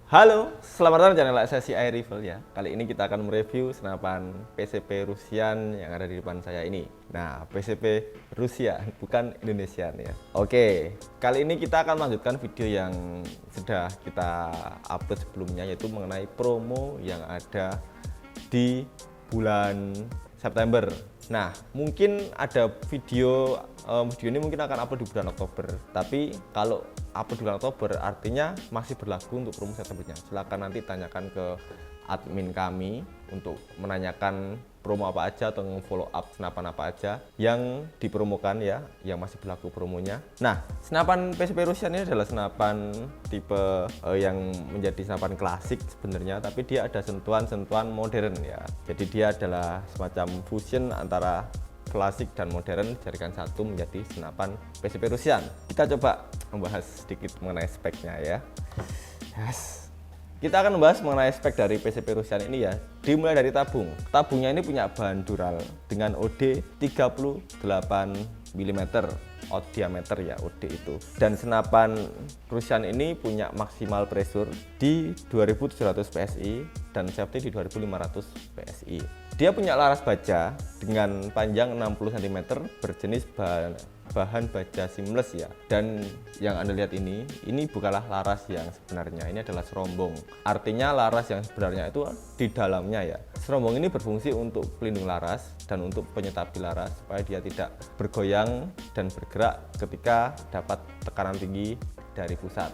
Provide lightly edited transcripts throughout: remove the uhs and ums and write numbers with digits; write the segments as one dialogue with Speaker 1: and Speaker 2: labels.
Speaker 1: Halo, selamat datang di channel Sesi iRival ya. Kali ini kita akan mereview senapan PCP Rusian yang ada di depan saya ini. Nah, PCP Rusia, bukan Indonesian ya. Oke, kali ini kita akan melanjutkan video yang sudah kita upload sebelumnya, yaitu mengenai promo yang ada di bulan September. Nah, mungkin ada video ini mungkin akan upload di bulan Oktober. Tapi kalau upload di bulan Oktober artinya masih berlaku untuk promo Septembernya. Silakan nanti tanyakan ke admin kami untuk menanyakan promo apa aja atau follow up senapan apa aja yang dipromokan ya, yang masih berlaku promonya. Nah, senapan PCP Rusian ini adalah senapan tipe yang menjadi senapan klasik sebenarnya, tapi dia ada sentuhan-sentuhan modern ya. Jadi dia adalah semacam fusion antara klasik dan modern, jadikan satu menjadi senapan PCP Rusian. Kita coba membahas sedikit mengenai speknya ya. Kita akan membahas mengenai spek dari PCP Rusian ini ya. Dimulai dari tabung. Tabungnya ini punya bahan dural dengan OD 38 mm diameter ya, OD itu. Dan senapan Rusian ini punya maksimal pressure di 2700 PSI dan safety di 2500 PSI. Dia punya laras baja dengan panjang 60 cm berjenis bahan baja seamless ya. Dan yang Anda lihat ini bukanlah laras yang sebenarnya, ini adalah serombong. Artinya laras yang sebenarnya itu di dalamnya ya. Serombong ini berfungsi untuk pelindung laras dan untuk penyetapi laras supaya dia tidak bergoyang dan bergerak ketika dapat tekanan tinggi dari pusat,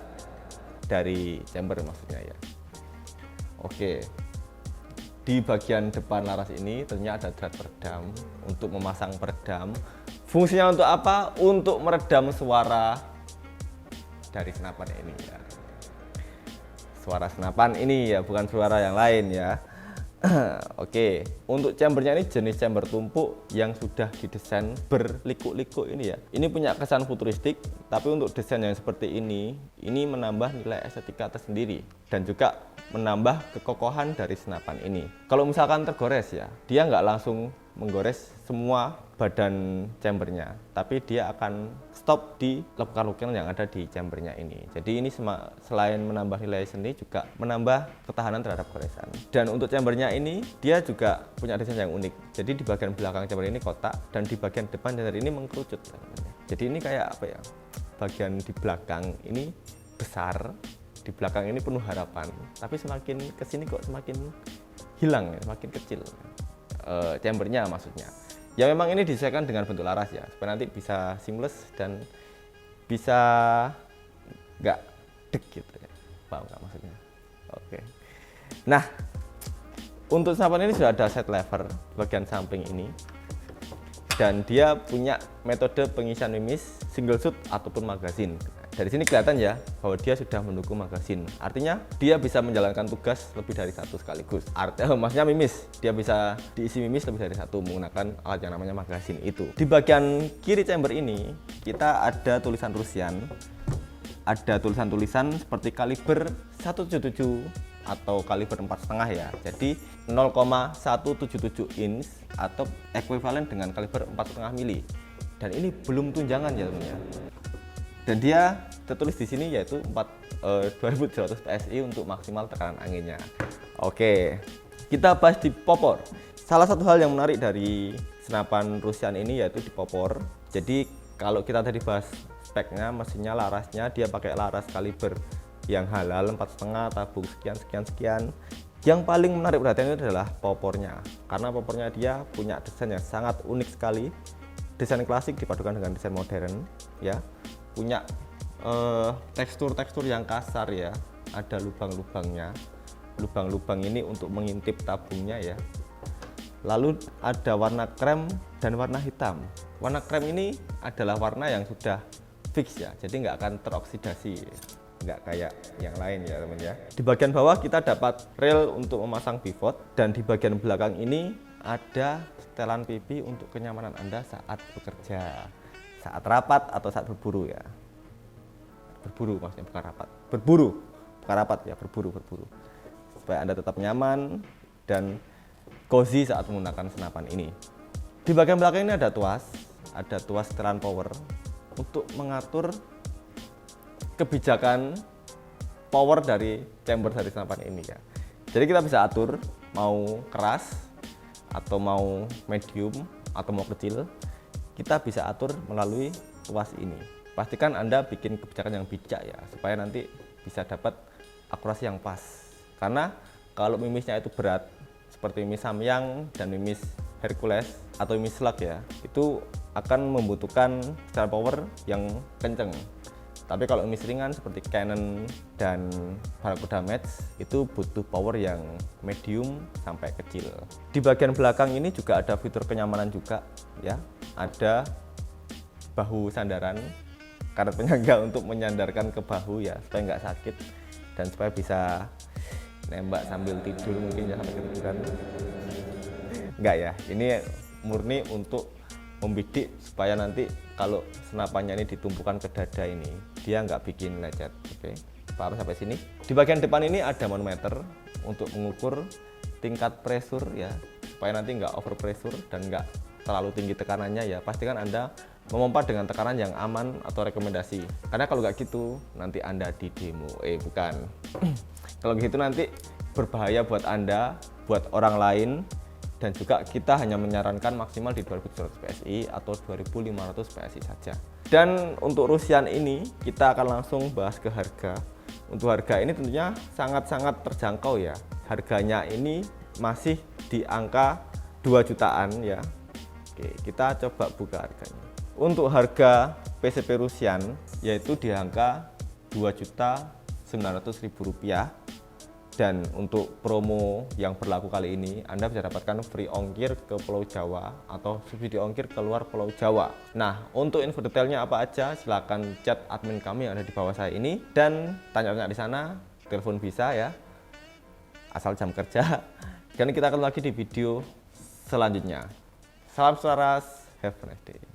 Speaker 1: dari chamber maksudnya ya. Oke. Di bagian depan laras ini tentunya ada drat peredam untuk memasang peredam. Fungsinya untuk apa? Untuk meredam suara dari senapan ini ya. Suara senapan ini ya, bukan suara yang lain ya. Oke, untuk chambernya ini jenis chamber tumpuk yang sudah didesain berliku-liku ini ya. Ini punya kesan futuristik, tapi untuk desain yang seperti ini menambah nilai estetika tersendiri dan juga menambah kekokohan dari senapan ini. Kalau misalkan tergores ya, dia nggak langsung menggores semua badan chambernya, tapi dia akan stop di lekukan-lekukan yang ada di chambernya ini. Jadi ini selain menambah nilai seni juga menambah ketahanan terhadap goresan. Dan untuk chambernya ini dia juga punya desain yang unik. Jadi di bagian belakang chamber ini kotak dan di bagian depan chamber ini mengkerucut. Jadi ini kayak apa ya? Bagian di belakang ini besar, di belakang ini penuh harapan, tapi semakin kesini kok semakin hilang ya, semakin kecil chambernya maksudnya. Ya memang ini disesuaikan dengan bentuk laras ya, supaya nanti bisa seamless dan bisa nggak dek gitu ya, paham nggak maksudnya? Oke. Nah, untuk senapan ini sudah ada side lever bagian samping ini, dan dia punya metode pengisian mimis single shoot ataupun magazine. Dari sini kelihatan ya bahwa dia sudah mendukung magazine. Artinya dia bisa menjalankan tugas lebih dari satu sekaligus. Maksudnya mimis, dia bisa diisi mimis lebih dari satu menggunakan alat yang namanya magazine itu. Di bagian kiri chamber ini kita ada tulisan Rusian. Ada tulisan-tulisan seperti kaliber 177 atau kaliber 4,5 ya. Jadi 0,177 inch atau ekuivalen dengan kaliber 4,5 mili. Dan ini belum tunjangan ya teman-teman. Dan dia tertulis di sini yaitu 2700 PSI untuk maksimal tekanan anginnya. Oke, kita bahas di popor. Salah satu hal yang menarik dari senapan Rusian ini yaitu di popor. Jadi kalau kita tadi bahas speknya, mesinnya, larasnya, dia pakai laras kaliber yang halal 4,5, tabung sekian. Yang paling menarik perhatian itu adalah popornya, karena popornya dia punya desain yang sangat unik sekali. Desain klasik dipadukan dengan desain modern ya. Punya tekstur-tekstur yang kasar ya, ada lubang-lubangnya. Lubang-lubang ini untuk mengintip tabungnya ya. Lalu ada warna krem dan warna hitam. Warna krem ini adalah warna yang sudah fix ya, jadi nggak akan teroksidasi, nggak kayak yang lain ya teman ya. Di bagian bawah kita dapat rel untuk memasang pivot, dan di bagian belakang ini ada setelan pipi untuk kenyamanan Anda saat bekerja, saat rapat atau saat berburu ya. Berburu maksudnya, bukan rapat. Berburu, bukan rapat ya, berburu. Supaya Anda tetap nyaman dan cozy saat menggunakan senapan ini. Di bagian belakang ini ada tuas setelan power untuk mengatur kebijakan power dari chamber dari senapan ini ya. Jadi kita bisa atur mau keras atau mau medium atau mau kecil, kita bisa atur melalui tuas ini. Pastikan Anda bikin kebijakan yang bijak ya, supaya nanti bisa dapat akurasi yang pas. Karena kalau mimisnya itu berat, seperti mimis Samyang dan mimis Hercules atau mimis Slug ya, itu akan membutuhkan secara power yang kenceng. Tapi kalau mimis ringan seperti Canon dan Barracuda Match itu butuh power yang medium sampai kecil. Di bagian belakang ini juga ada fitur kenyamanan juga ya. Ada bahu sandaran, karet penyangga untuk menyandarkan ke bahu ya, supaya nggak sakit dan supaya bisa nembak sambil tidur mungkin ya, sampai ketiduran. Enggak ya, ini murni untuk membidik supaya nanti kalau senapannya ini ditumpukan ke dada ini dia nggak bikin lecet. Oke, paham sampai sini? Di bagian depan ini ada manometer untuk mengukur tingkat pressure ya, supaya nanti nggak over pressure dan nggak terlalu tinggi tekanannya ya. Pastikan Anda memompa dengan tekanan yang aman atau rekomendasi, karena kalau nggak gitu nanti Anda di demo bukan kalau gitu nanti berbahaya buat Anda, buat orang lain, dan juga kita hanya menyarankan maksimal di 2700 PSI atau 2500 PSI saja. Dan untuk Rusian ini kita akan langsung bahas ke harga. Untuk harga ini tentunya sangat-sangat terjangkau ya, harganya ini masih di angka 2 jutaan ya. Oke, kita coba buka harganya. Untuk harga PCP Rusian yaitu di angka Rp2.900.000, dan untuk promo yang berlaku kali ini Anda bisa dapatkan free ongkir ke Pulau Jawa atau subsidi ongkir keluar Pulau Jawa. Nah, untuk info detailnya apa aja silahkan chat admin kami yang ada di bawah saya ini dan tanya-tanya di sana, telepon bisa ya, asal jam kerja. Dan kita akan lagi di video selanjutnya. Salam selaras, have a nice day.